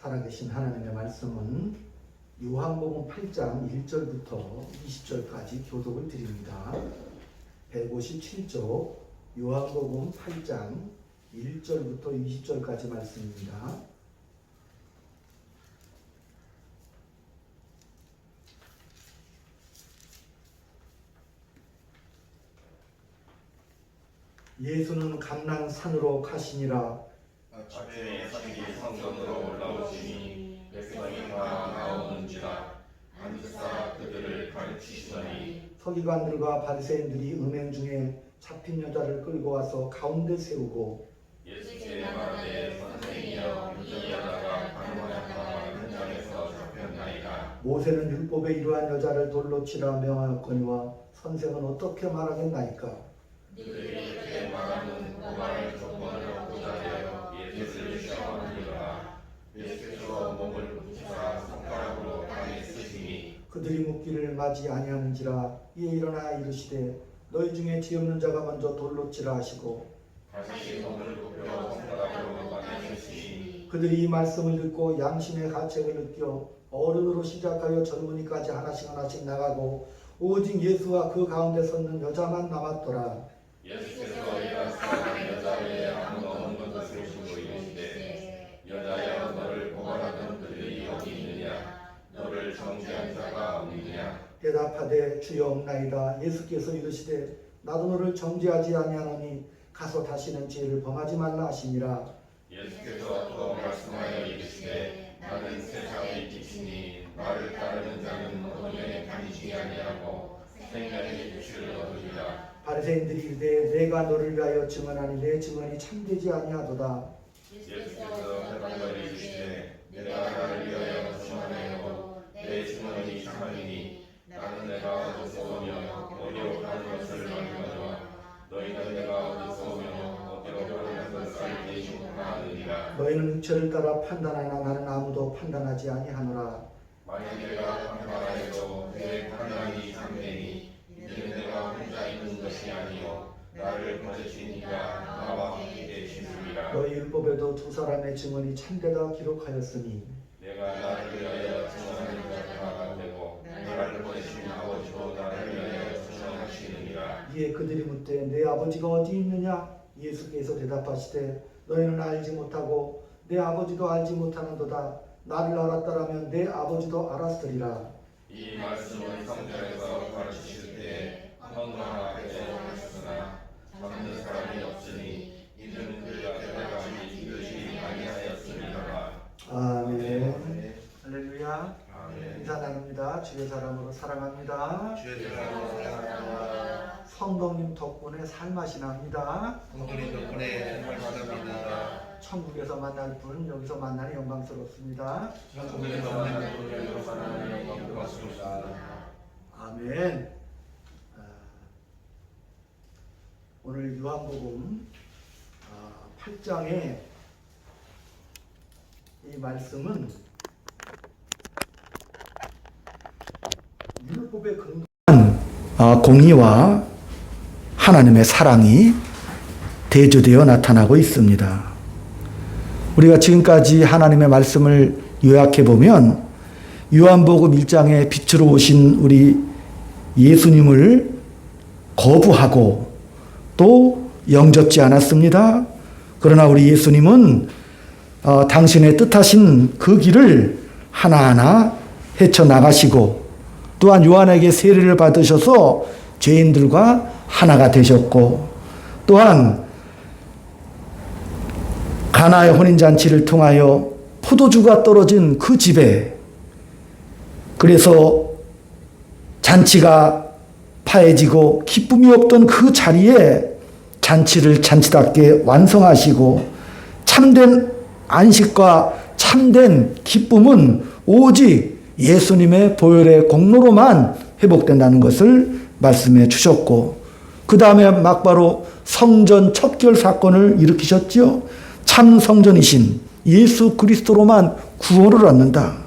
살아계신 하나님의 말씀은 요한복음 8장 1절부터 20절까지 교독을 드립니다. 157쪽 요한복음 8장 1절부터 20절까지 말씀입니다. 예수는 감난산으로 가시니라. 아침에 자기 성전으로 올라오시니 백성이 다 나오는지라 앉으사 그들을 가르치시더니 서기관들과 바리새인들이 음행 중에 잡힌 여자를 끌고 와서 가운데 세우고 예수께 말하되 선생이여 이 여자가 간호하였다 현장에서 잡혔나이다. 모세는 율법에 이러한 여자를 돌로 치라 명하였거니와 선생은 어떻게 말하겠나이까. 그들이 그렇게 말하는 고발할 조건을 얻고자 하여 예수를 시험하느니라. 예수께서 몸을 붙이사 손가락으로 땅에 쓰시니 그들이 묻기를 맞이 아니하는지라. 이에 일어나 이르시되 너희 중에 죄 없는 자가 먼저 돌로 치라 하시고 다시 몸을 굽혀 손가락으로 땅에 쓰시니 그들이 이 말씀을 듣고 양심의 가책을 느껴 어른으로 시작하여 젊은이까지 하나씩 나가고 오직 예수와 그 가운데 섰는 여자만 남았더라. 예수께서 일어나사 여자 외에 아무도 없는 것을 보시고 이르시되 여자여 너를 고발하던 그들이 여기 있느냐 너를 정죄한 자가 없느냐. 대답하되 주여 없나이다. 예수께서 이르시되 나도 너를 정죄하지 아니하노니 가서 다시는 죄를 범하지 말라 하시니라. 예수께서 또 말씀하여 이르시되 나는 세상의 빛이니 나를 따르는 자는 어둠에 다니지 아니하고 생명의 빛을 얻으리라. 바리새인들이 이르되 내가 너를 위하여 증언하니 내 증언이 참되지 아니하도다. 예수께서 대답하여 이르시되 내가 나를 위하여 증언하여도 내 증언이 참하리니 나는 내가 어디서 오며 어디로 가는 것을 알거니와 너희는 내가 어디서 오며 어디로 가는 것을 알지 못하느니라. 너희는 육체를 따라 판단하나 나는 아무도 판단하지 아니하노라. 만약 내가 판단하여도 내 판단이 참되니 이는 내가 혼자 있는 것이 아니요 나를 보내신 이가 나와 함께 계시느니라. 너희 율법에도 두 사람의 증언이 참되다 기록하였으니 내가 나를 위하여 증언하는 자가 되고 나를 보내신 아버지도 나를 위하여 증언하시느니라. 이에 그들이 묻되 내 아버지가 어디 있느냐. 예수께서 대답하시되 너희는 알지 못하고 내 아버지도 알지 못하는도다. 나를 알았더라면 내 아버지도 알았으리라. 이 말씀은 성전에서 가르치실 때 헌금하나 하셨으나 잡는 사람이 없으니 이는 그 앞에까지 이르지 아니하였음이니라. 아멘. 할렐루야. 아멘. 인사 나눕니다. 주의 사람으로 사랑합니다. 주의 사랑으로 사랑합니다. 성도님 덕분에 살맛이 납니다. 성도님 덕분에 정말 사랑합니다. 천국에서 만날 분 여기서 만나니 영광스럽습니다. 천국에서 만나는 분을 여기서 만나니 영광스럽습니다. 아멘. 오늘 요한복음 8장의 이 말씀은 율법에 근거한 공의와 하나님의 사랑이 대조되어 나타나고 있습니다. 우리가 지금까지 하나님의 말씀을 요약해 보면 요한복음 1장에 빛으로 오신 우리 예수님을 거부하고 또 영접지 않았습니다. 그러나 우리 예수님은 당신의 뜻하신 그 길을 하나하나 헤쳐나가시고 또한 요한에게 세례를 받으셔서 죄인들과 하나가 되셨고 또한 가나의 혼인잔치를 통하여 포도주가 떨어진 그 집에 그래서 잔치가 파해지고 기쁨이 없던 그 자리에 잔치를 잔치답게 완성하시고 참된 안식과 참된 기쁨은 오직 예수님의 보혈의 공로로만 회복된다는 것을 말씀해 주셨고 그 다음에 막바로 성전 척결 사건을 일으키셨죠. 참 성전이신 예수 그리스도로만 구원을 얻는다.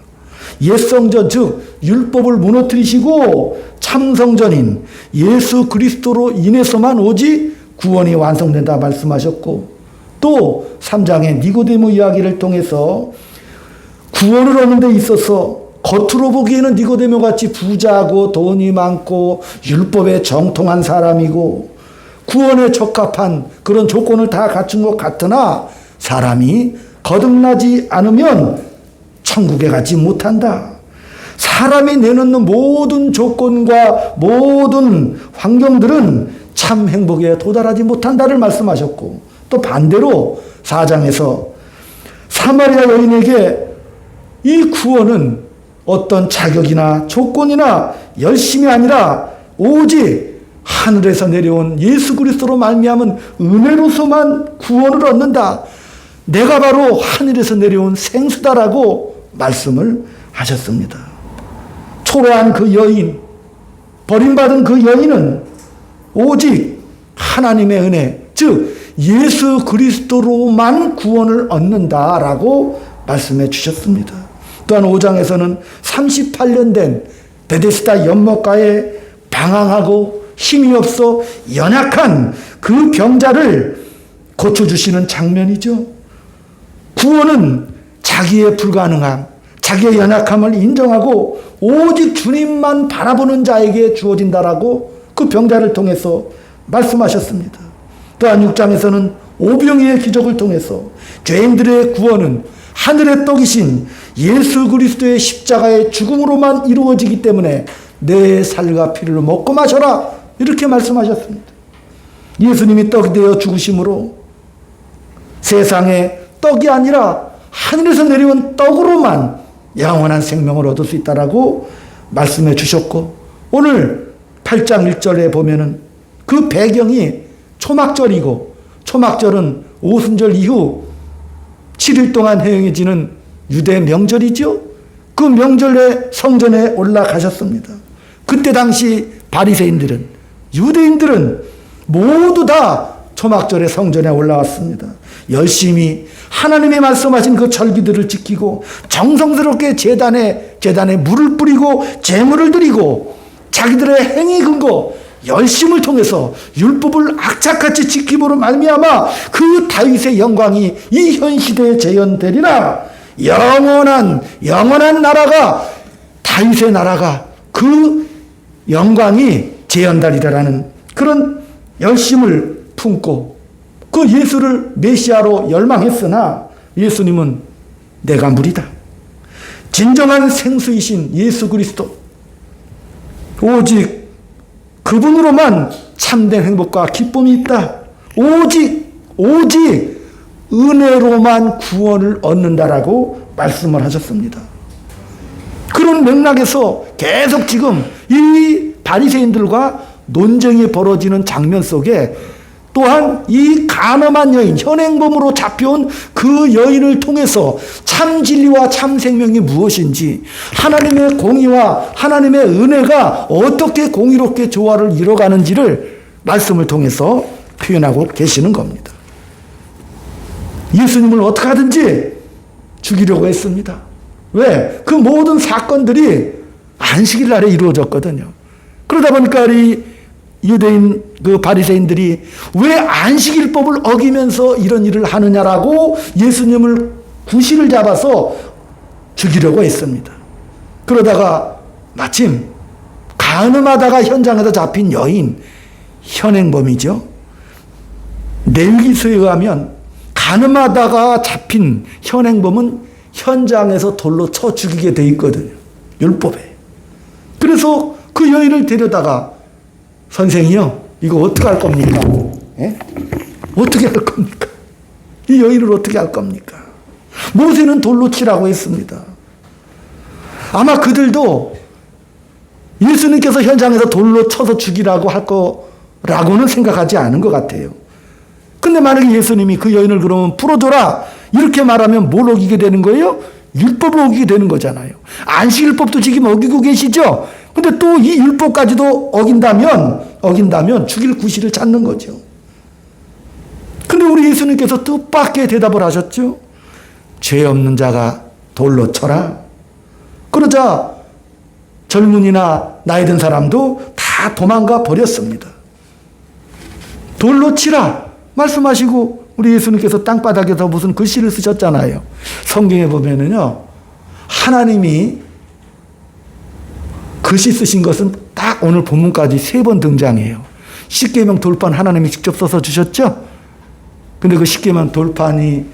옛 성전 즉 율법을 무너뜨리시고 참 성전인 예수 그리스도로 인해서만 오직 구원이 완성된다 말씀하셨고 또 3장의 니고데모 이야기를 통해서 구원을 얻는 데 있어서 겉으로 보기에는 니고데모 같이 부자고 돈이 많고 율법에 정통한 사람이고 구원에 적합한 그런 조건을 다 갖춘 것 같으나 사람이 거듭나지 않으면 천국에 가지 못한다. 사람이 내놓는 모든 조건과 모든 환경들은 참 행복에 도달하지 못한다를 말씀하셨고, 또 반대로 4장에서 사마리아 여인에게 이 구원은 어떤 자격이나 조건이나 열심이 아니라 오직 하늘에서 내려온 예수 그리스도로 말미암은 은혜로서만 구원을 얻는다. 내가 바로 하늘에서 내려온 생수다라고 말씀을 하셨습니다. 초라한 그 여인, 버림받은 그 여인은 오직 하나님의 은혜, 즉 예수 그리스도로만 구원을 얻는다라고 말씀해 주셨습니다. 또한 5장에서는 38년 된 베데스다 연못가에 방황하고 힘이 없어 연약한 그 병자를 고쳐주시는 장면이죠. 구원은 자기의 불가능함, 자기의 연약함을 인정하고 오직 주님만 바라보는 자에게 주어진다라고 그 병자를 통해서 말씀하셨습니다. 또한 6장에서는 오병이의 기적을 통해서 죄인들의 구원은 하늘의 떡이신 예수 그리스도의 십자가의 죽음으로만 이루어지기 때문에 내 살과 피를 먹고 마셔라 이렇게 말씀하셨습니다. 예수님이 떡이 되어 죽으심으로 세상에 떡이 아니라 하늘에서 내려온 떡으로만 영원한 생명을 얻을 수 있다라고 말씀해 주셨고, 오늘 8장 1절에 보면은 그 배경이 초막절이고, 초막절은 오순절 이후 7일 동안 행해지는 유대 명절이죠. 그 명절에 성전에 올라가셨습니다. 그때 당시 바리새인들은, 유대인들은 모두 다 초막절에 성전에 올라왔습니다. 열심히 하나님이 말씀하신 그 절기들을 지키고 정성스럽게 제단에 물을 뿌리고 제물을 드리고 자기들의 행위 근거 열심을 통해서 율법을 악착같이 지킴으로 말미암아 그 다윗의 영광이 이 현 시대에 재현되리라. 영원한 나라가, 다윗의 나라가 그 영광이 재현되리라는 그런 열심을 품고 그 예수를 메시아로 열망했으나 예수님은 내가 물이다. 진정한 생수이신 예수 그리스도, 오직 그분으로만 참된 행복과 기쁨이 있다. 오직 은혜로만 구원을 얻는다라고 말씀을 하셨습니다. 그런 맥락에서 계속 지금 이 바리새인들과 논쟁이 벌어지는 장면 속에 또한 이 간음한 여인, 현행범으로 잡혀온 그 여인을 통해서 참 진리와 참 생명이 무엇인지, 하나님의 공의와 하나님의 은혜가 어떻게 공의롭게 조화를 이뤄가는지를 말씀을 통해서 표현하고 계시는 겁니다. 예수님을 어떻게 하든지 죽이려고 했습니다. 왜? 그 모든 사건들이 안식일 날에 이루어졌거든요. 그러다 보니까 이 유대인 그 바리새인들이 왜 안식일법을 어기면서 이런 일을 하느냐라고 예수님을 구실을 잡아서 죽이려고 했습니다. 그러다가 마침 간음하다가 현장에서 잡힌 여인, 현행범이죠. 레위기서에 의하면 간음하다가 잡힌 현행범은 현장에서 돌로 쳐 죽이게 돼 있거든요. 율법에. 그래서 그 여인을 데려다가 선생이요, 이거 어떻게 할 겁니까? 예? 어떻게 할 겁니까? 이 여인을 어떻게 할 겁니까? 모세는 돌로 치라고 했습니다. 아마 그들도 예수님께서 현장에서 돌로 쳐서 죽이라고 할 거라고는 생각하지 않은 것 같아요. 근데 만약에 예수님이 그 여인을 그러면 풀어줘라 이렇게 말하면 뭘 어기게 되는 거예요? 율법을 어기게 되는 거잖아요. 안식일법도 지금 어기고 계시죠? 근데 또 이 율법까지도 어긴다면 죽일 구실을 찾는 거죠. 근데 우리 예수님께서 뜻밖의 대답을 하셨죠. 죄 없는 자가 돌로 쳐라. 그러자 젊은이나 나이 든 사람도 다 도망가 버렸습니다. 돌로 치라 말씀하시고 우리 예수님께서 땅바닥에서 무슨 글씨를 쓰셨잖아요. 성경에 보면은요, 하나님이 글씨 쓰신 것은 딱 오늘 본문까지 3번 등장해요. 십계명 돌판 하나님이 직접 써서 주셨죠? 근데 그 십계명 돌판이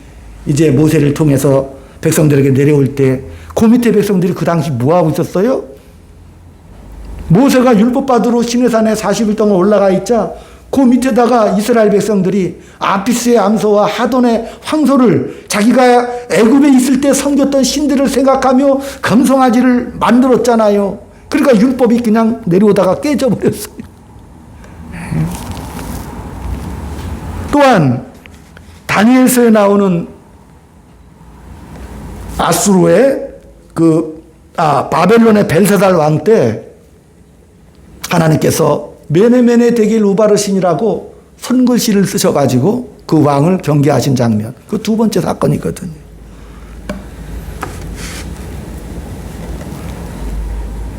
이제 모세를 통해서 백성들에게 내려올 때 그 밑에 백성들이 그 당시 뭐 하고 있었어요? 모세가 율법 받으러 시내산에 40일 동안 올라가 있자 그 밑에다가 이스라엘 백성들이 아피스의 암소와 하돈의 황소를 자기가 애굽에 있을 때 섬겼던 신들을 생각하며 금송아지를 만들었잖아요. 그러니까 율법이 그냥 내려오다가 깨져버렸어요. 또한 다니엘서에 나오는 아수르의 바벨론의 벨사살 왕 때 하나님께서 메네메네 데겔 우바르신이라고 손글씨를 쓰셔가지고 그 왕을 경계하신 장면. 그 2번째 사건이거든요.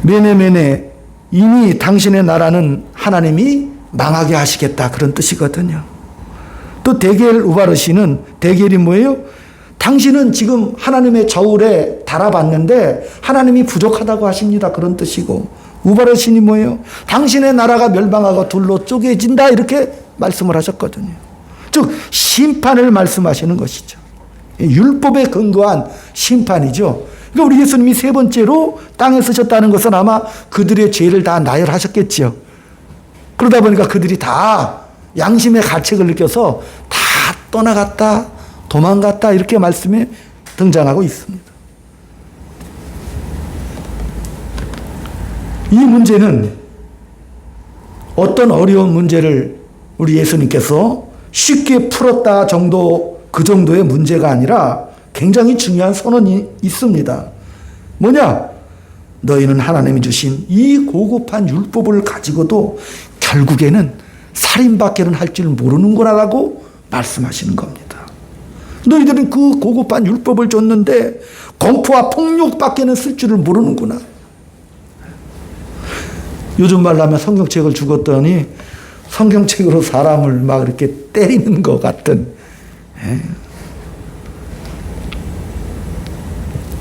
메네메네, 이미 당신의 나라는 하나님이 망하게 하시겠다, 그런 뜻이거든요. 또 데겔 우바르신은, 데겔이 뭐예요? 당신은 지금 하나님의 저울에 달아봤는데 하나님이 부족하다고 하십니다, 그런 뜻이고, 우바르신이 뭐예요? 당신의 나라가 멸망하고 둘로 쪼개진다, 이렇게 말씀을 하셨거든요. 즉 심판을 말씀하시는 것이죠. 율법에 근거한 심판이죠. 그러니까 우리 예수님이 3번째로 땅에 쓰셨다는 것은 아마 그들의 죄를 다 나열하셨겠죠. 그러다 보니까 그들이 다 양심의 가책을 느껴서 다 떠나갔다, 도망갔다, 이렇게 말씀이 등장하고 있습니다. 이 문제는 어떤 어려운 문제를 우리 예수님께서 쉽게 풀었다 정도, 그 정도의 문제가 아니라 굉장히 중요한 선언이 있습니다. 뭐냐? 너희는 하나님이 주신 이 고급한 율법을 가지고도 결국에는 살인밖에는 할 줄 모르는구나라고 말씀하시는 겁니다. 너희들은 그 고급한 율법을 줬는데 공포와 폭력밖에는 쓸 줄을 모르는구나. 요즘 말로 하면 성경책을 주었더니 성경책으로 사람을 막 이렇게 때리는 것 같은.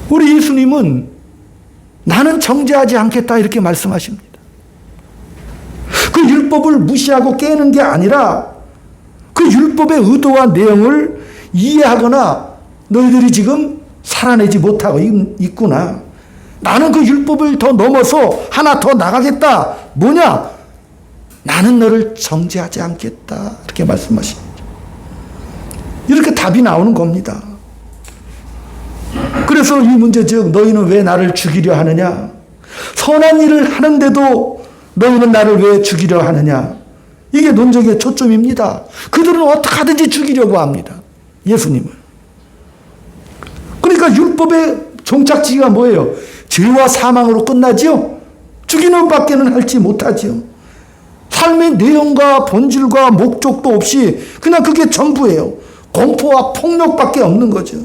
우리 예수님은 나는 정죄하지 않겠다, 이렇게 말씀하십니다. 그 율법을 무시하고 깨는 게 아니라 그 율법의 의도와 내용을 이해하거나 너희들이 지금 살아내지 못하고 있구나. 나는 그 율법을 더 넘어서 하나 더 나가겠다. 뭐냐? 나는 너를 정죄하지 않겠다, 이렇게 말씀하십니다. 이렇게 답이 나오는 겁니다. 그래서 이 문제, 즉 너희는 왜 나를 죽이려 하느냐? 선한 일을 하는데도 너희는 나를 왜 죽이려 하느냐? 이게 논쟁의 초점입니다. 그들은 어떻게 하든지 죽이려고 합니다, 예수님을. 그러니까 율법의 종착지가 뭐예요? 죄와 사망으로 끝나지요? 죽이는 밖에는 할지 못하지요. 삶의 내용과 본질과 목적도 없이 그냥 그게 전부예요. 공포와 폭력밖에 없는 거죠.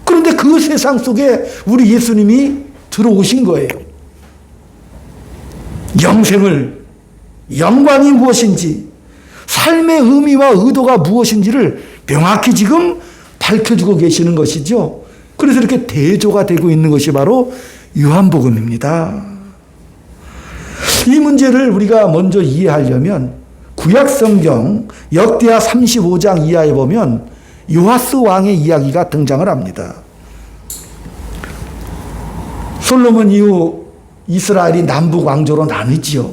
그런데 그 세상 속에 우리 예수님이 들어오신 거예요. 영생을, 영광이 무엇인지, 삶의 의미와 의도가 무엇인지를 명확히 지금 밝혀주고 계시는 것이죠. 그래서 이렇게 대조가 되고 있는 것이 바로 요한복음입니다. 이 문제를 우리가 먼저 이해하려면 구약성경 역대하 35장 이하에 보면 요하스 왕의 이야기가 등장을 합니다. 솔로몬 이후 이스라엘이 남북 왕조로 나뉘지요.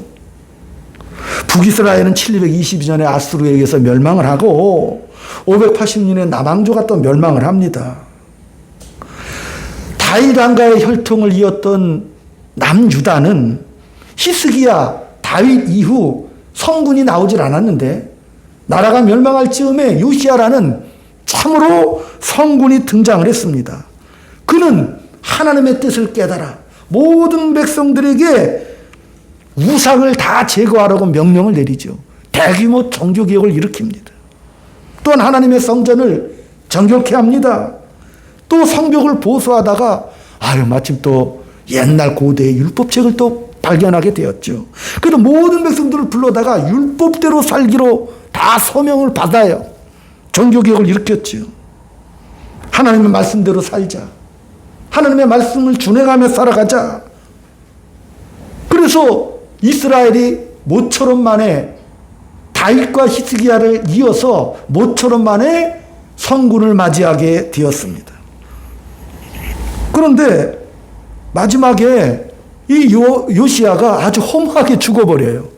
북이스라엘은 722년에 아수르에 의해서 멸망을 하고 580년에 남왕조가 또 멸망을 합니다. 다윗 왕가의 혈통을 이었던 남유다는 히스기야, 다윗 이후 성군이 나오질 않았는데 나라가 멸망할 즈음에 요시야라는 참으로 성군이 등장을 했습니다. 그는 하나님의 뜻을 깨달아 모든 백성들에게 우상을 다 제거하라고 명령을 내리죠. 대규모 종교개혁을 일으킵니다. 또한 하나님의 성전을 정결케 합니다. 또 성벽을 보수하다가 마침 또 옛날 고대의 율법책을 또 발견하게 되었죠. 그래서 모든 백성들을 불러다가 율법대로 살기로 다 소명을 받아요. 종교개혁을 일으켰죠. 하나님의 말씀대로 살자. 하나님의 말씀을 준행하며 살아가자. 그래서 이스라엘이 모처럼 만에 다윗과 히스기야를 이어서 모처럼 만에 성군을 맞이하게 되었습니다. 그런데 마지막에 이 요시야가 아주 허무하게 죽어버려요.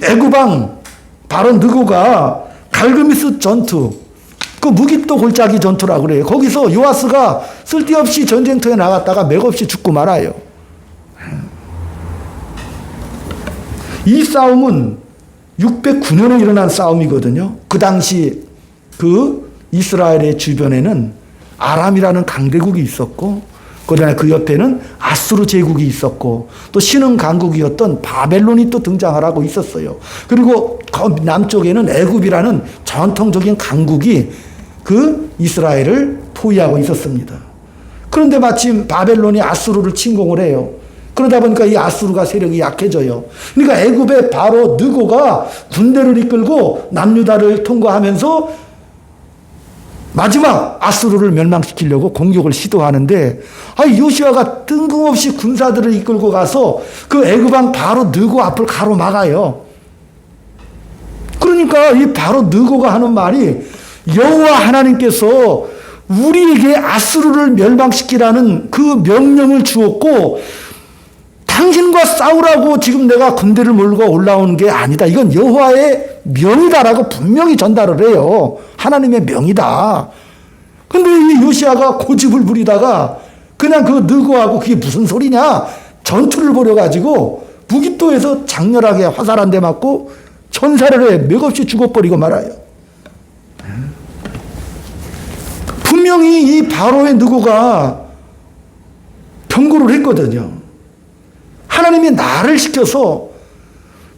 애굽왕 바로 느고가 갈그미스 전투, 그 무기또 골짜기 전투라고 그래요. 거기서 요아스가 쓸데없이 전쟁터에 나갔다가 맥없이 죽고 말아요. 이 싸움은 609년에 일어난 싸움이거든요. 그 당시 그 이스라엘의 주변에는 아람이라는 강대국이 있었고, 그다음에 그 옆에는 아수르 제국이 있었고, 또 신흥 강국이었던 바벨론이 또 등장하라고 있었어요. 그리고 그 남쪽에는 애굽이라는 전통적인 강국이 그 이스라엘을 포위하고 있었습니다. 그런데 마침 바벨론이 아수르를 침공을 해요. 그러다 보니까 이 아수르가 세력이 약해져요. 그러니까 애굽의 바로 느고가 군대를 이끌고 남유다를 통과하면서 마지막 아수르를 멸망시키려고 공격을 시도하는데, 요시야가 뜬금없이 군사들을 이끌고 가서 그 애굽왕 바로 느고 앞을 가로막아요. 그러니까 이 바로 느고가 하는 말이, 여호와 하나님께서 우리에게 아수르를 멸망시키라는 그 명령을 주었고, 당신과 싸우라고 지금 내가 군대를 몰고 올라오는 게 아니다. 이건 여호와의 명이다라고 분명히 전달을 해요. 하나님의 명이다. 근데 이 요시야가 고집을 부리다가 그냥 그 느고하고 그게 무슨 소리냐? 전투를 벌여가지고 무기또에서 장렬하게 화살 한 대 맞고 전사를 해 맥없이 죽어버리고 말아요. 분명히 이 바로의 느고가 경고를 했거든요. 하나님이 나를 시켜서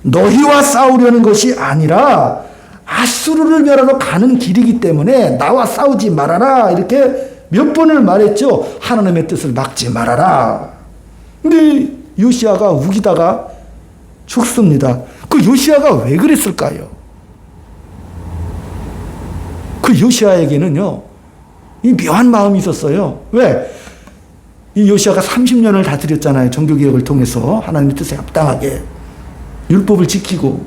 너희와 싸우려는 것이 아니라 아수르를 멸하러 가는 길이기 때문에 나와 싸우지 말아라. 이렇게 몇 번을 말했죠. 하나님의 뜻을 막지 말아라. 근데 요시야가 우기다가 죽습니다. 그 요시야가 왜 그랬을까요? 그 요시야에게는요, 이 묘한 마음이 있었어요. 왜? 이 요시야가 30년을 다스렸잖아요. 종교개혁을 통해서 하나님의 뜻에 합당하게 율법을 지키고.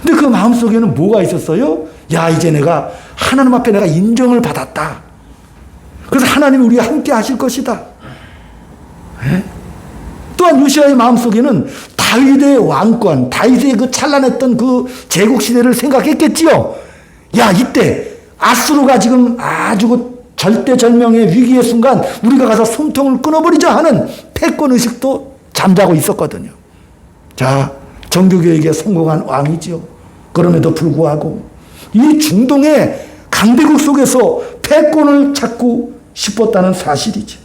근데 그 마음속에는 뭐가 있었어요? 야, 이제 내가 하나님 앞에 내가 인정을 받았다. 그래서 하나님이 우리와 함께 하실 것이다. 네? 또한 요시야의 마음속에는 다윗의 왕권, 다윗의 그 찬란했던 그 제국시대를 생각했겠지요. 야, 이때 아수르가 지금 아주 그 절대절명의 위기의 순간 우리가 가서 숨통을 끊어버리자 하는 패권의식도 잠자고 있었거든요. 자, 정교교육에 성공한 왕이죠. 그럼에도 불구하고 이 중동의 강대국 속에서 패권을 찾고 싶었다는 사실이죠.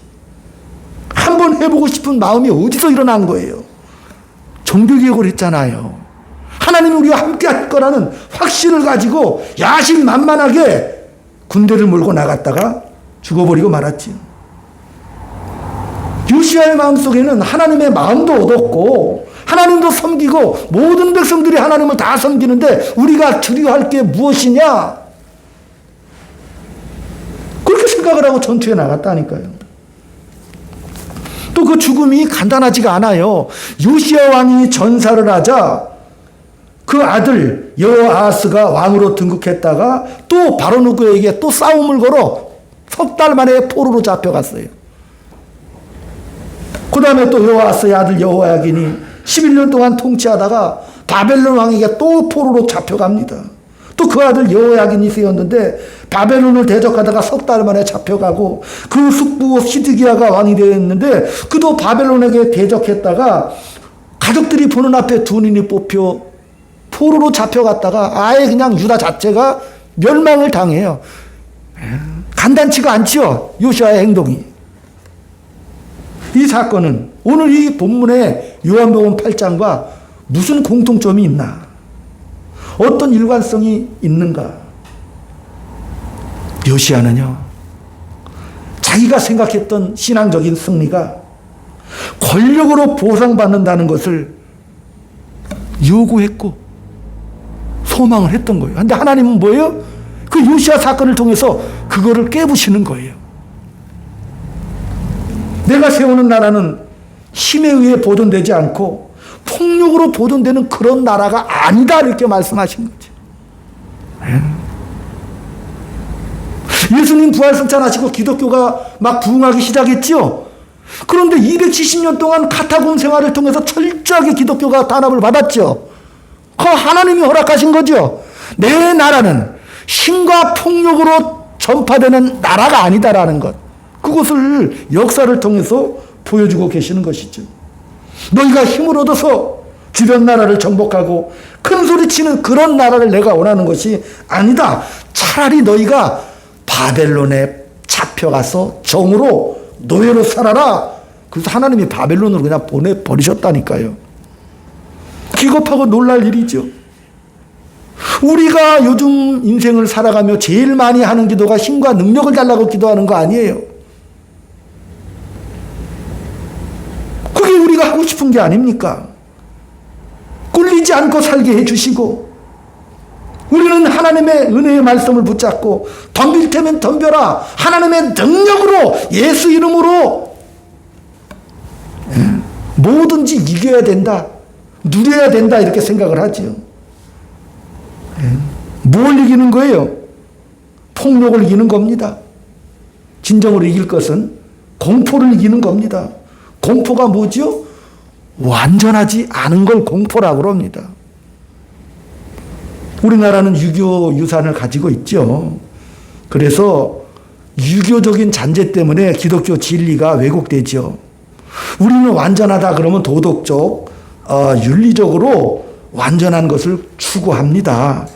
한번 해보고 싶은 마음이 어디서 일어난 거예요? 종교개혁을 했잖아요. 하나님이 우리와 함께 할 거라는 확신을 가지고 야심만만하게 군대를 몰고 나갔다가 죽어버리고 말았지. 요시야의 마음속에는 하나님의 마음도 얻었고 하나님도 섬기고 모든 백성들이 하나님을 다 섬기는데 우리가 두려워할 게 무엇이냐? 그렇게 생각을 하고 전투에 나갔다니까요. 또 그 죽음이 간단하지가 않아요. 요시야 왕이 전사를 하자 그 아들 여호아스가 왕으로 등극했다가 또 바로 누구에게 또 싸움을 걸어 석 달 만에 포로로 잡혀갔어요. 그 다음에 또 여호아스의 아들 여호야긴이 11년 동안 통치하다가 바벨론 왕에게 또 포로로 잡혀갑니다. 또 그 아들 여호야긴이 세웠는데 바벨론을 대적하다가 석 달 만에 잡혀가고 그 숙부 시드기야가 왕이 되었는데 그도 바벨론에게 대적했다가 가족들이 보는 앞에 둔인이 뽑혀 포로로 잡혀갔다가 아예 그냥 유다 자체가 멸망을 당해요. 간단치가 않지요, 요시야의 행동이. 이 사건은 오늘 이 본문의 요한복음 8장과 무슨 공통점이 있나? 어떤 일관성이 있는가? 요시야는요, 자기가 생각했던 신앙적인 승리가 권력으로 보상받는다는 것을 요구했고 소망을 했던 거예요. 근데 하나님은 뭐예요? 그 요시야 사건을 통해서 그거를 깨부시는 거예요. 내가 세우는 나라는 힘에 의해 보존되지 않고 폭력으로 보존되는 그런 나라가 아니다 이렇게 말씀하신 거죠. 예수님 부활승천하시고 기독교가 막 부흥하기 시작했지요. 그런데 270년 동안 카타콤 생활을 통해서 철저하게 기독교가 단합을 받았죠. 그 하나님이 허락하신 거죠. 내 나라는 힘과 폭력으로 전파되는 나라가 아니다라는 것. 그것을 역사를 통해서 보여주고 계시는 것이죠. 너희가 힘을 얻어서 주변 나라를 정복하고 큰 소리치는 그런 나라를 내가 원하는 것이 아니다. 차라리 너희가 바벨론에 잡혀가서 정으로 노예로 살아라. 그래서 하나님이 바벨론으로 그냥 보내버리셨다니까요. 기겁하고 놀랄 일이죠. 우리가 요즘 인생을 살아가며 제일 많이 하는 기도가 힘과 능력을 달라고 기도하는 거 아니에요. 그게 우리가 하고 싶은 게 아닙니까? 꿀리지 않고 살게 해주시고 우리는 하나님의 은혜의 말씀을 붙잡고 덤빌 테면 덤벼라. 하나님의 능력으로 예수 이름으로 뭐든지 이겨야 된다. 누려야 된다 이렇게 생각을 하지요. 뭘 이기는 거예요? 폭력을 이기는 겁니다. 진정으로 이길 것은 공포를 이기는 겁니다. 공포가 뭐죠? 완전하지 않은 걸 공포라고 합니다. 우리나라는 유교 유산을 가지고 있죠. 그래서 유교적인 잔재 때문에 기독교 진리가 왜곡되죠. 우리는 완전하다 그러면 도덕적, 윤리적으로 완전한 것을 추구합니다.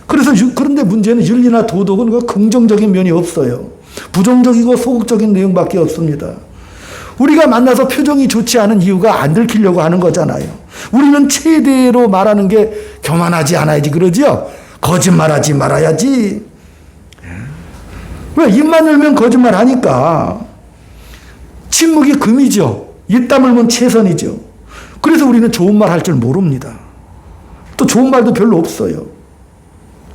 그런데 문제는 윤리나 도덕은 그 긍정적인 면이 없어요. 부정적이고 소극적인 내용밖에 없습니다. 우리가 만나서 표정이 좋지 않은 이유가 안 들키려고 하는 거잖아요. 우리는 최대로 말하는 게 교만하지 않아야지 그러죠. 거짓말하지 말아야지. 왜? 입만 열면 거짓말 하니까. 침묵이 금이죠. 입 다물면 최선이죠. 그래서 우리는 좋은 말 할 줄 모릅니다. 또 좋은 말도 별로 없어요.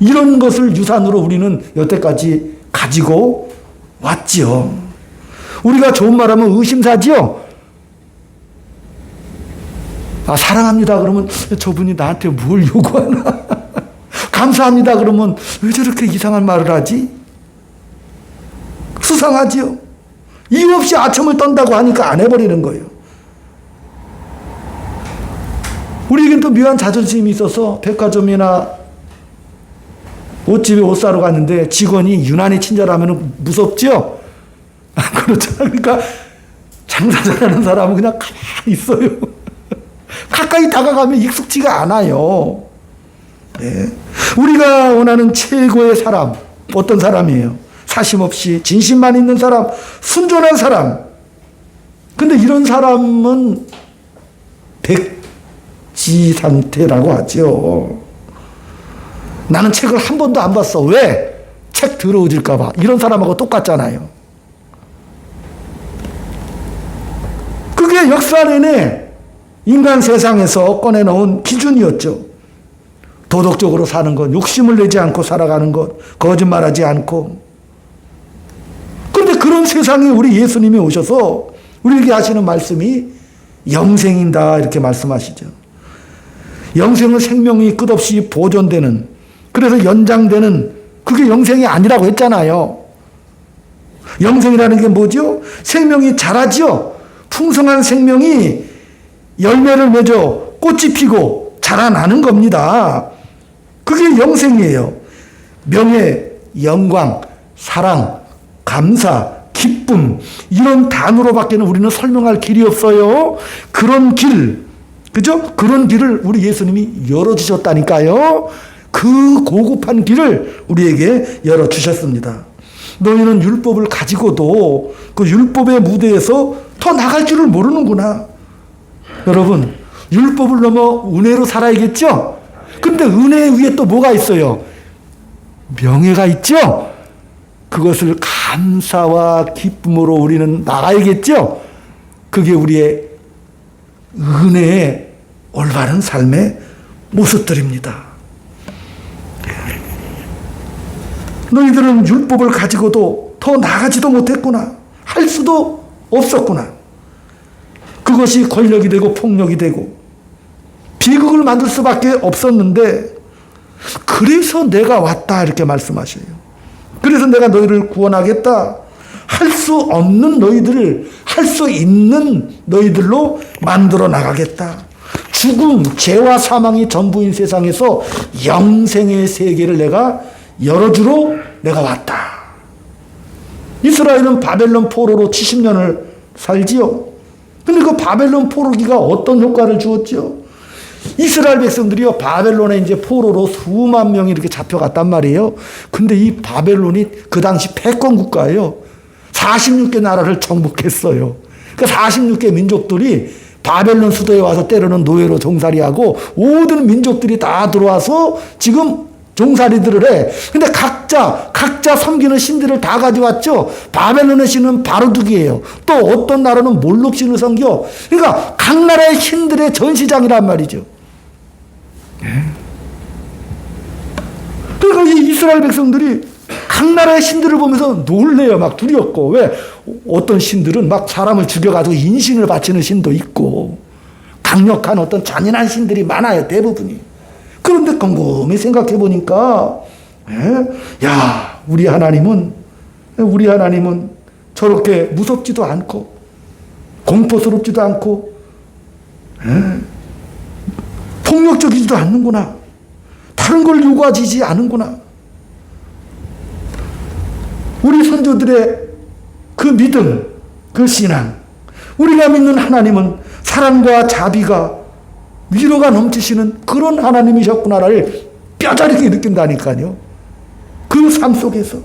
이런 것을 유산으로 우리는 여태까지 가지고 왔죠. 우리가 좋은 말하면 의심사지요. 사랑합니다 그러면 저분이 나한테 뭘 요구하나. 감사합니다 그러면 왜 저렇게 이상한 말을 하지? 수상하지요. 이유 없이 아첨을 떤다고 하니까 안 해버리는 거예요. 우리에겐 또 묘한 자존심이 있어서 백화점이나 옷집에 옷 사러 갔는데 직원이 유난히 친절하면 무섭죠? 그렇잖아요. 그러니까 장사 잘하는 사람은 그냥 가만히 있어요. 가까이 다가가면 익숙지가 않아요. 네. 우리가 원하는 최고의 사람, 어떤 사람이에요? 사심 없이 진심만 있는 사람, 순전한 사람. 근데 이런 사람은 백지 상태라고 하죠. 나는 책을 한 번도 안 봤어. 왜? 책 더러워질까봐. 이런 사람하고 똑같잖아요. 그게 역사 내내 인간 세상에서 꺼내놓은 기준이었죠. 도덕적으로 사는 것, 욕심을 내지 않고 살아가는 것, 거짓말하지 않고. 그런데 그런 세상에 우리 예수님이 오셔서 우리에게 하시는 말씀이 영생이다 이렇게 말씀하시죠. 영생은 생명이 끝없이 보존되는, 그래서 연장되는, 그게 영생이 아니라고 했잖아요. 영생이라는 게 뭐죠? 생명이 자라죠. 풍성한 생명이 열매를 맺어 꽃이 피고 자라나는 겁니다. 그게 영생이에요. 명예, 영광, 사랑, 감사, 기쁨, 이런 단어로밖에는 우리는 설명할 길이 없어요. 그런 길, 그죠? 그런 길을 우리 예수님이 열어주셨다니까요. 그 고급한 길을 우리에게 열어주셨습니다. 너희는 율법을 가지고도 그 율법의 무대에서 더 나갈 줄을 모르는구나. 여러분, 율법을 넘어 은혜로 살아야겠죠? 근데 은혜 위에 또 뭐가 있어요? 명예가 있죠? 그것을 감사와 기쁨으로 우리는 나가야겠죠? 그게 우리의 은혜의 올바른 삶의 모습들입니다. 너희들은 율법을 가지고도 더 나가지도 못했구나. 할 수도 없었구나. 그것이 권력이 되고 폭력이 되고 비극을 만들 수밖에 없었는데 그래서 내가 왔다 이렇게 말씀하셔요. 그래서 내가 너희를 구원하겠다. 할 수 없는 너희들을 할 수 있는 너희들로 만들어 나가겠다. 죽음, 죄와 사망이 전부인 세상에서 영생의 세계를 내가 열어주러 내가 왔다. 이스라엘은 바벨론 포로로 70년을 살지요. 근데 그 바벨론 포로기가 어떤 효과를 주었죠? 이스라엘 백성들이요, 바벨론에 이제 포로로 수만 명이 이렇게 잡혀갔단 말이에요. 근데 이 바벨론이 그 당시 패권 국가예요. 46개 나라를 정복했어요. 그 46개 민족들이 바벨론 수도에 와서 때로는 노예로 종살이하고 모든 민족들이 다 들어와서 지금 종살이들을 해. 근데 각자 섬기는 신들을 다 가져왔죠. 바벨론의 신은 바르둑이에요. 또 어떤 나라는 몰록 신을 섬겨. 그러니까 각 나라의 신들의 전시장이란 말이죠. 그러니까 이 이스라엘 백성들이 각 나라의 신들을 보면서 놀래요. 막 두렵고. 왜? 어떤 신들은 막 사람을 죽여가지고 인신을 바치는 신도 있고 강력한 어떤 잔인한 신들이 많아요. 대부분이. 그런데 곰곰이 생각해 보니까 야, 우리 하나님은 저렇게 무섭지도 않고 공포스럽지도 않고 폭력적이지도 않는구나. 다른 걸 요구하지 않는구나. 우리 선조들의 그 믿음, 그 신앙, 우리가 믿는 하나님은 사랑과 자비가 위로가 넘치시는 그런 하나님이셨구나를 뼈저리게 느낀다니까요. 그 삶 속에서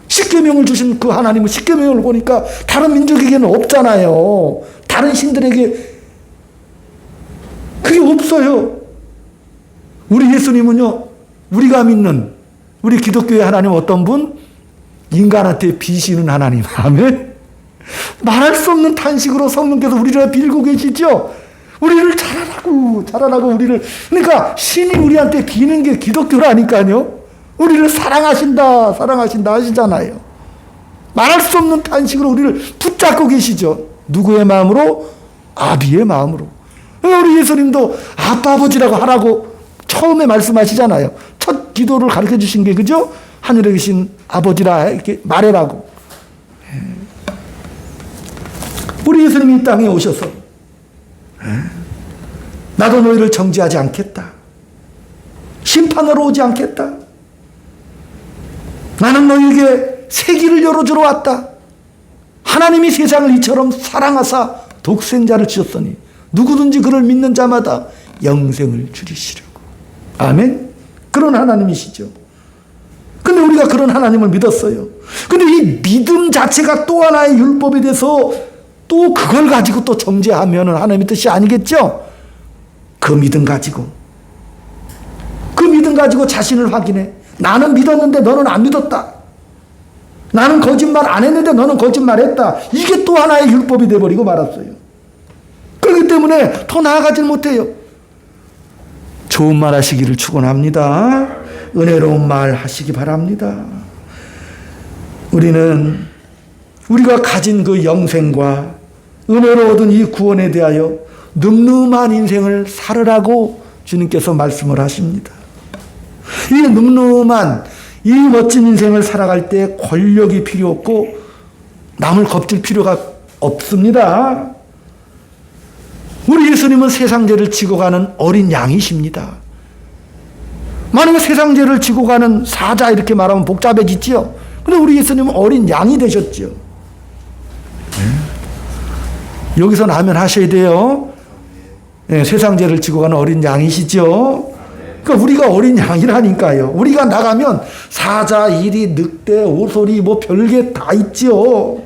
십계명을 주신 그 하나님은 십계명을 보니까 다른 민족에게는 없잖아요. 다른 신들에게 그게 없어요. 우리 예수님은요, 우리가 믿는 우리 기독교의 하나님 어떤 분? 인간한테 비시는 하나님. 아멘. 말할 수 없는 탄식으로 성령께서 우리를 빌고 계시죠. 우리를 자라나고 우리를, 그러니까 신이 우리한테 비는 게 기독교라니까요. 우리를 사랑하신다 하시잖아요. 말할 수 없는 탄식으로 우리를 붙잡고 계시죠. 누구의 마음으로? 아비의 마음으로. 우리 예수님도 아빠 아버지라고 하라고 처음에 말씀하시잖아요. 첫 기도를 가르쳐 주신 게 그죠? 하늘에 계신 아버지라 이렇게 말해라고. 우리 예수님이 이 땅에 오셔서 나도 너희를 정죄하지 않겠다. 심판하러 오지 않겠다. 나는 너희에게 새 길을 열어주러 왔다. 하나님이 세상을 이처럼 사랑하사 독생자를 주셨으니 누구든지 그를 믿는 자마다 영생을 주리시려고. 아멘. 그런 하나님이시죠. 근데 우리가 그런 하나님을 믿었어요. 근데 이 믿음 자체가 또 하나의 율법이 돼서 또 그걸 가지고 또 정죄하면 하나님의 뜻이 아니겠죠? 그 믿음 가지고 자신을 확인해. 나는 믿었는데 너는 안 믿었다. 나는 거짓말 안 했는데 너는 거짓말했다. 이게 또 하나의 율법이 돼버리고 말았어요. 그렇기 때문에 더 나아가질 못해요. 좋은 말 하시기를 축원합니다. 은혜로운 말 하시기 바랍니다. 우리가 가진 그 영생과 은혜로 얻은 이 구원에 대하여 늠름한 인생을 살으라고 주님께서 말씀을 하십니다. 이 늠름한 이 멋진 인생을 살아갈 때 권력이 필요 없고 남을 겁질 필요가 없습니다. 우리 예수님은 세상 죄를 지고 가는 어린 양이십니다. 만약에 세상 죄를 지고 가는 사자 이렇게 말하면 복잡해지죠. 그런데 우리 예수님은 어린 양이 되셨죠. 여기서 아멘 하셔야 돼요. 네, 세상 죄를 지고 가는 어린 양이시죠. 그러니까 우리가 어린 양이라니까요. 우리가 나가면 사자, 이리, 늑대, 오소리 뭐 별게 다 있죠.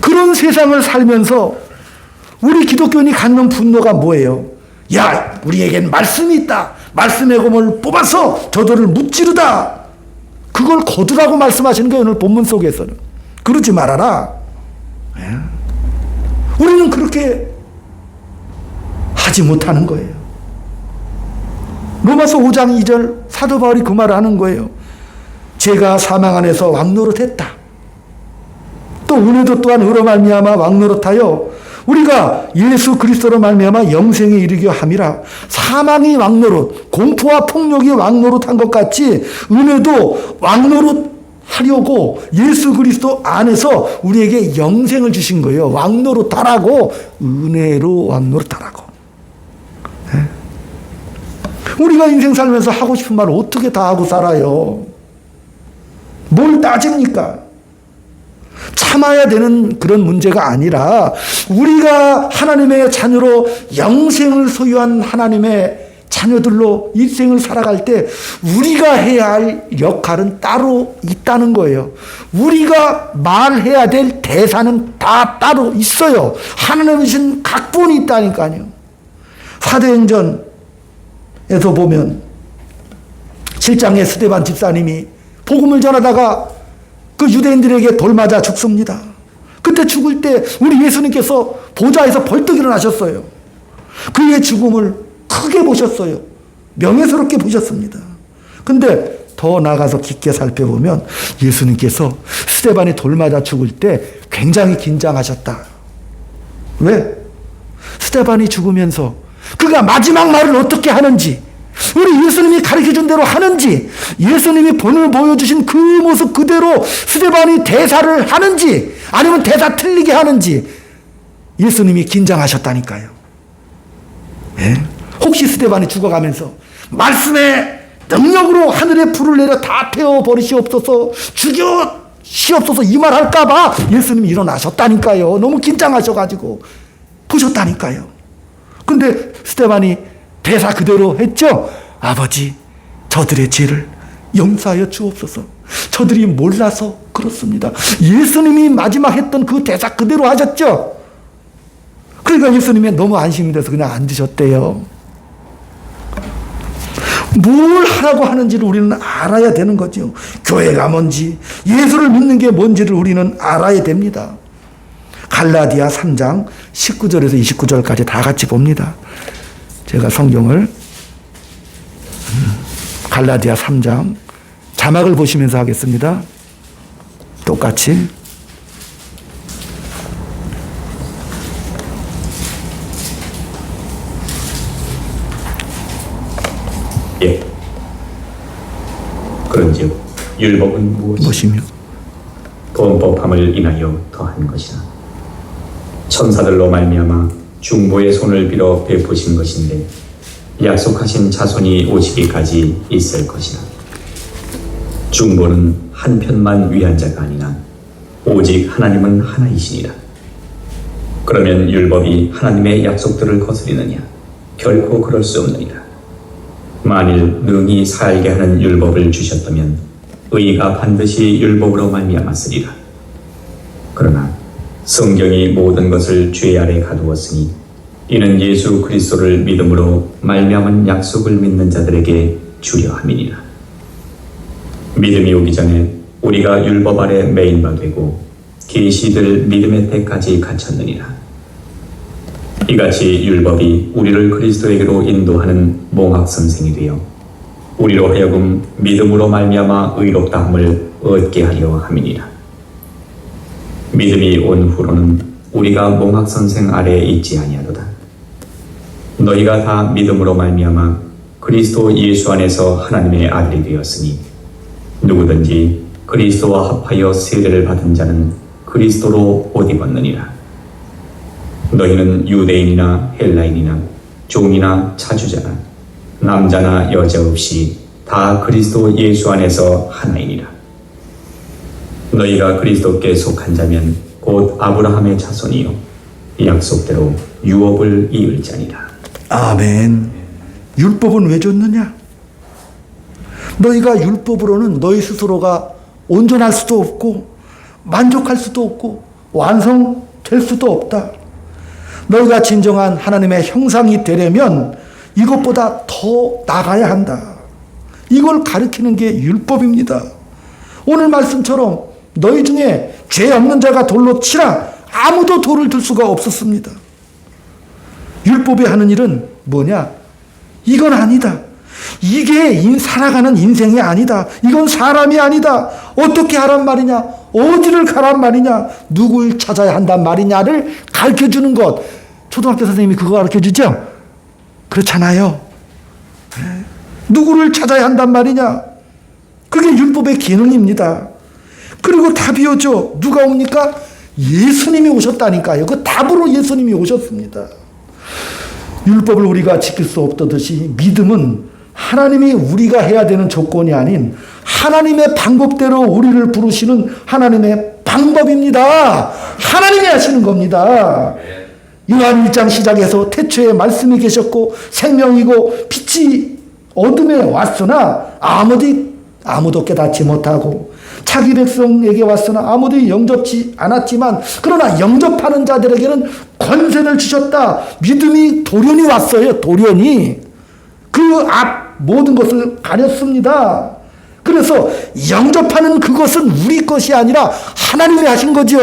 그런 세상을 살면서 우리 기독교인이 갖는 분노가 뭐예요? 야, 우리에겐 말씀이 있다. 말씀의 검을 뽑아서 저들을 무찌르다. 그걸 거두라고 말씀하시는 거예요. 오늘 본문 속에서는. 그러지 말아라. 우리는 그렇게 하지 못하는 거예요. 로마서 5장 2절 사도 바울이 그 말을 하는 거예요. 제가 사망 안에서 왕노릇했다. 또 은혜도 또한 의로 말미암아 왕노릇하여 우리가 예수 그리스도로 말미암아 영생에 이르게 함이라. 사망이 왕노릇, 공포와 폭력이 왕노릇한 것 같이 은혜도 왕노릇하려고 예수 그리스도 안에서 우리에게 영생을 주신 거예요. 왕노릇하라고, 은혜로 왕노릇하라고. 네? 우리가 인생 살면서 하고 싶은 말 어떻게 다 하고 살아요? 뭘 따집니까? 참아야 되는 그런 문제가 아니라 우리가 하나님의 자녀로 영생을 소유한 하나님의 자녀들로 일생을 살아갈 때 우리가 해야 할 역할은 따로 있다는 거예요. 우리가 말해야 될 대사는 다 따로 있어요. 하나님이 주신 각본이 있다니까요. 사도행전에서 보면 7장에 스데반 집사님이 복음을 전하다가 그 유대인들에게 돌 맞아 죽습니다. 그때 죽을 때 우리 예수님께서 보좌에서 벌떡 일어나셨어요. 그의 죽음을 크게 보셨어요. 명예스럽게 보셨습니다. 근데 더 나가서 깊게 살펴보면 예수님께서 스데반이 돌 맞아 죽을 때 굉장히 긴장하셨다. 왜? 스데반이 죽으면서 그가 마지막 말을 어떻게 하는지, 우리 예수님이 가르쳐준 대로 하는지, 예수님이 본을 보여주신 그 모습 그대로 스데반이 대사를 하는지 아니면 대사 틀리게 하는지 예수님이 긴장하셨다니까요. 예? 혹시 스데반이 죽어가면서 말씀의 능력으로 하늘의 불을 내려 다 태워버리시옵소서, 죽여시옵소서 이 말 할까봐 예수님이 일어나셨다니까요. 너무 긴장하셔가지고 보셨다니까요. 근데 스데반이 대사 그대로 했죠. 아버지, 저들의 죄를 용서하여 주옵소서. 저들이 몰라서 그렇습니다. 예수님이 마지막 했던 그 대사 그대로 하셨죠. 그러니까 예수님이 너무 안심이 돼서 그냥 앉으셨대요. 뭘 하라고 하는지를 우리는 알아야 되는 거죠. 교회가 뭔지, 예수를 믿는 게 뭔지를 우리는 알아야 됩니다. 갈라디아 3장 19절에서 29절까지 다 같이 봅니다. 제가 성경을 갈라디아 3장 자막을 보시면서 하겠습니다. 똑같이. 예. 그런즉 율법은 무엇이며 범법함을 인하여 더한 것이라. 천사들로 말미암아 중보의 손을 빌어 베푸신 것인데 약속하신 자손이 오시기까지 있을 것이라. 중보는 한편만 위한 자가 아니라 오직 하나님은 하나이시니라. 그러면 율법이 하나님의 약속들을 거스리느냐? 결코 그럴 수 없느니라. 만일 능히 살게 하는 율법을 주셨다면 의가 반드시 율법으로 말미암았으리라. 그러나 성경이 모든 것을 죄 아래 가두었으니 이는 예수 그리스도를 믿음으로 말미암은 약속을 믿는 자들에게 주려 함이니라. 믿음이 오기 전에 우리가 율법 아래 매인 바 되고 계시들 믿음의 때까지 갇혔느니라. 이같이 율법이 우리를 그리스도에게로 인도하는 몽학 선생이 되어 우리로 하여금 믿음으로 말미암아 의롭다함을 얻게 하려 함이니라. 믿음이 온 후로는 우리가 몽학 선생 아래에 있지 아니하도다. 너희가 다 믿음으로 말미암아 그리스도 예수 안에서 하나님의 아들이 되었으니 누구든지 그리스도와 합하여 세례를 받은 자는 그리스도로 옷 입었느니라. 너희는 유대인이나 헬라인이나 종이나 차주자나 남자나 여자 없이 다 그리스도 예수 안에서 하나이니라. 너희가 그리스도께 속한 자면 곧 아브라함의 자손이요 약속대로 유업을 이을 자니라. 아멘. 율법은 왜 줬느냐? 너희가 율법으로는 너희 스스로가 온전할 수도 없고 만족할 수도 없고 완성될 수도 없다. 너희가 진정한 하나님의 형상이 되려면 이것보다 더 나가야 한다. 이걸 가르치는 게 율법입니다. 오늘 말씀처럼 너희 중에 죄 없는 자가 돌로 치라. 아무도 돌을 들 수가 없었습니다. 율법이 하는 일은 뭐냐? 이건 아니다. 이게 살아가는 인생이 아니다. 이건 사람이 아니다. 어떻게 하란 말이냐? 어디를 가란 말이냐, 누굴 찾아야 한단 말이냐를 가르쳐주는 것. 초등학교 선생님이 그거 가르쳐주죠? 그렇잖아요. 누구를 찾아야 한단 말이냐, 그게 율법의 기능입니다. 그리고 답이 오죠. 누가 옵니까? 예수님이 오셨다니까요. 그 답으로 예수님이 오셨습니다. 율법을 우리가 지킬 수 없듯이 믿음은 하나님이 우리가 해야 되는 조건이 아닌 하나님의 방법대로 우리를 부르시는 하나님의 방법입니다. 하나님이 하시는 겁니다. 요한 1장 시작해서 태초에 말씀이 계셨고 생명이고 빛이 어둠에 왔으나 아무도 깨닫지 못하고 자기 백성에게 왔으나 아무도 영접지 않았지만 그러나 영접하는 자들에게는 권세를 주셨다. 믿음이 돌연히 왔어요. 돌연히. 그 앞 모든 것을 가렸습니다. 그래서 영접하는 그것은 우리 것이 아니라 하나님이 하신 거죠.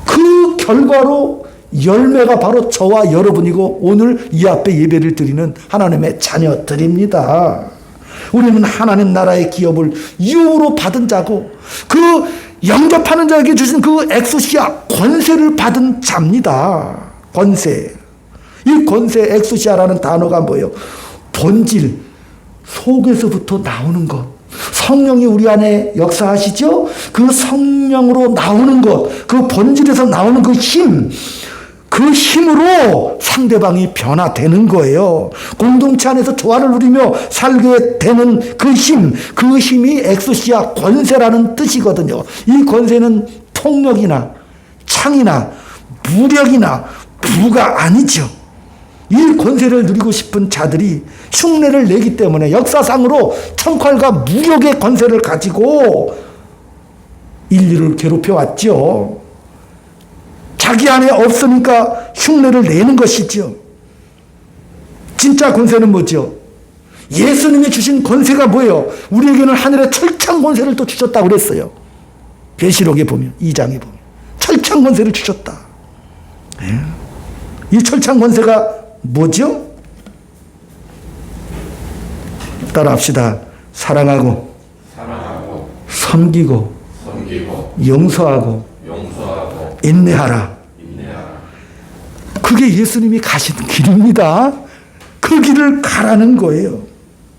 그 결과로 열매가 바로 저와 여러분이고 오늘 이 앞에 예배를 드리는 하나님의 자녀들입니다. 우리는 하나님 나라의 기업을 유업으로 받은 자고 그 영접하는 자에게 주신 그 엑소시아 권세를 받은 자입니다. 권세. 이 권세 엑소시아라는 단어가 뭐예요? 본질, 속에서부터 나오는 것. 성령이 우리 안에 역사하시죠? 그 성령으로 나오는 것, 그 본질에서 나오는 그 힘, 그 힘으로 상대방이 변화되는 거예요. 공동체 안에서 조화를 누리며 살게 되는 그 힘, 그 힘이 엑소시아 권세라는 뜻이거든요. 이 권세는 폭력이나 창이나 무력이나 부가 아니죠. 이 권세를 누리고 싶은 자들이 흉내를 내기 때문에 역사상으로 총칼과 무력의 권세를 가지고 인류를 괴롭혀왔죠. 자기 안에 없으니까 흉내를 내는 것이죠. 진짜 권세는 뭐죠? 예수님이 주신 권세가 뭐예요? 우리에게는 하늘의 철창 권세를 또 주셨다고 그랬어요. 계시록에 보면 2장에 보면 철창 권세를 주셨다. 이 철창 권세가 뭐죠? 따라합시다. 사랑하고 섬기고 용서하고 인내하라. 그게 예수님이 가신 길입니다. 그 길을 가라는 거예요.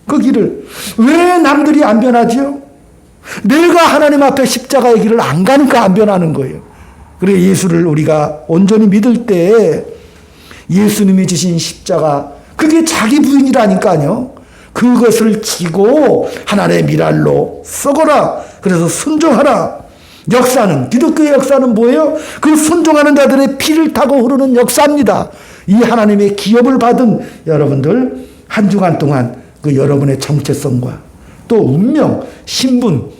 그 길을. 왜 남들이 안 변하죠? 내가 하나님 앞에 십자가의 길을 안 가니까 안 변하는 거예요. 그래 예수를 우리가 온전히 믿을 때 예수님이 지신 십자가, 그게 자기 부인이라니까요. 그것을 지고 하나님의 미랄로 썩어라. 그래서 순종하라. 역사는, 기독교의 역사는 뭐예요? 그 순종하는 자들의 피를 타고 흐르는 역사입니다. 이 하나님의 기업을 받은 여러분들 한 주간 동안 그 여러분의 정체성과 또 운명, 신분,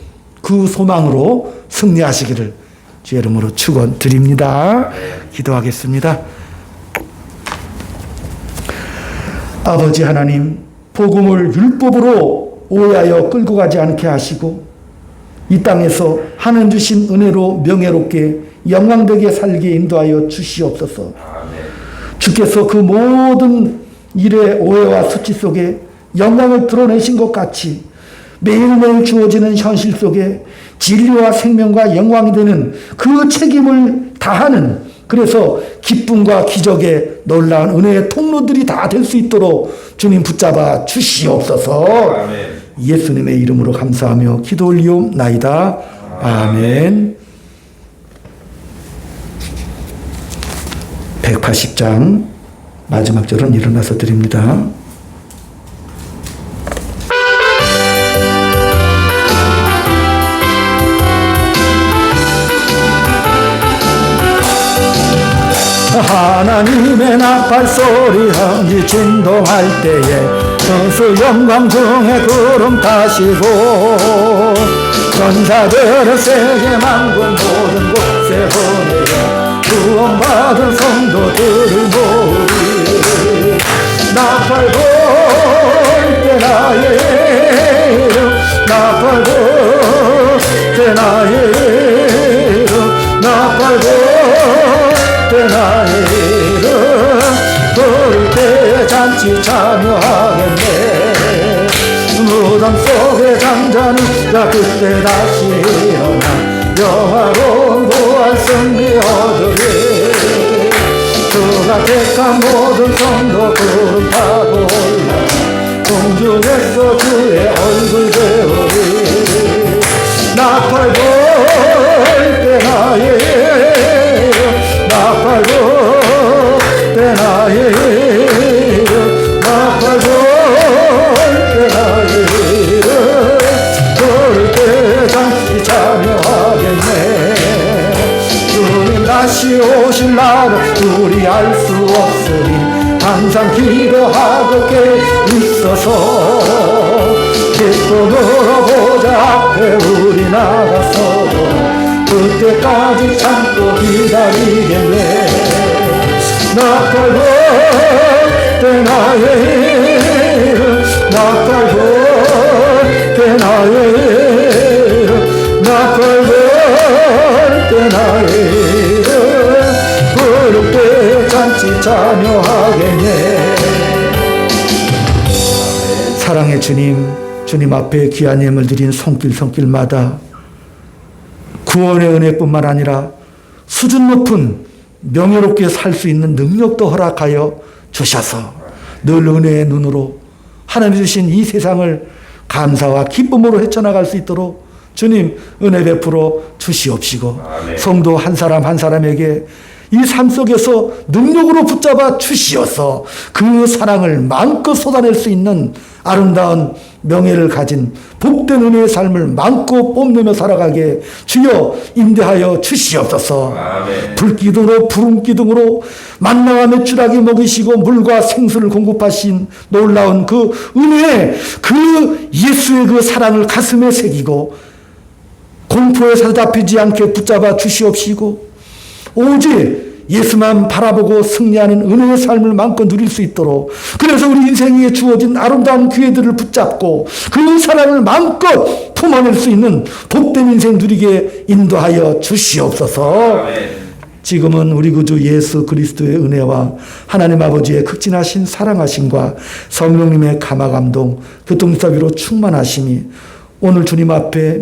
그 소망으로 승리하시기를 주의 이름으로 축원드립니다. 기도하겠습니다. 아버지 하나님, 복음을 율법으로 오해하여 끌고 가지 않게 하시고 이 땅에서 하나님 주신 은혜로 명예롭게 영광되게 살게 인도하여 주시옵소서. 주께서 그 모든 일의 오해와 수치 속에 영광을 드러내신 것 같이 매일매일 주어지는 현실 속에 진리와 생명과 영광이 되는 그 책임을 다하는, 그래서 기쁨과 기적의 놀라운 은혜의 통로들이 다 될 수 있도록 주님 붙잡아 주시옵소서. 아멘. 예수님의 이름으로 감사하며 기도 올리옵나이다. 아멘. 180장 마지막 절은 일어나서 드립니다. 하나님의 나팔 소리 흥이 진동할 때에 천수 영광 중에 구름 타시고 전사들은 세계 만군 모든 곳에 보내어 구원받은 성도들을 모으리. 나팔 불 때 나의 이름, 나팔 불 때 나의 이름, 나팔 불 나의 이름 부를 때 잔치 참여하겠네. 무덤 속에 잠자는 자 그때 다시 일어나 영화로운 부활 승리 얻으리. 주가 택한 모든 성도 구름 타고 올라 공중에서 주의 얼굴 배우리. 나팔 불 때 나의 나팔 불 때 나의 나팔 불 때 나의 부를 때 잠시 참여하겠네. 주님 다시 오실 날은 우리 알 수 없으니 항상 기도하고 깨 있어서 기쁨으로 보좌 앞에 우리 나가서 그때까지 참고 기다리겠네. 나팔 불 때 나의 나팔 불 때 나의 나팔 불 때 나의 부를 때 잔치 참여하겠네. 사랑의 주님, 주님 앞에 귀한 예물 드린 손길마다 구원의 은혜뿐만 아니라 수준 높은 명예롭게 살 수 있는 능력도 허락하여 주셔서 늘 은혜의 눈으로 하나님 주신 이 세상을 감사와 기쁨으로 헤쳐나갈 수 있도록 주님 은혜 베풀어 주시옵시고, 성도 한 사람 한 사람에게 이 삶 속에서 능력으로 붙잡아 주시어서 그 사랑을 마음껏 쏟아낼 수 있는 아름다운 명예를 가진 복된 은혜의 삶을 마음껏 뽐내며 살아가게 주여 인도하여 주시옵소서. 불기둥으로 부름기둥으로 만나와 메추라기 먹이시고 물과 생수를 공급하신 놀라운 그 은혜, 그 예수의 그 사랑을 가슴에 새기고 공포에 사로잡히지 않게 붙잡아 주시옵시고, 오직 예수만 바라보고 승리하는 은혜의 삶을 마음껏 누릴 수 있도록, 그래서 우리 인생에 주어진 아름다운 기회들을 붙잡고 그 사랑을 마음껏 품어낼 수 있는 복된 인생 누리게 인도하여 주시옵소서. 지금은 우리 구주 예수 그리스도의 은혜와 하나님 아버지의 극진하신 사랑하심과 성령님의 감화감동 교통사비로 충만하심이 오늘 주님 앞에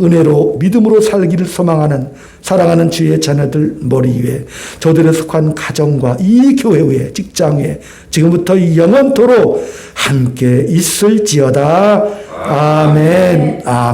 은혜로 믿음으로 살기를 소망하는 사랑하는 주의 자녀들 머리 위에, 저들에 속한 가정과 이 교회 위에, 직장 위에 지금부터 영원토록 함께 있을지어다. 아멘. 아멘.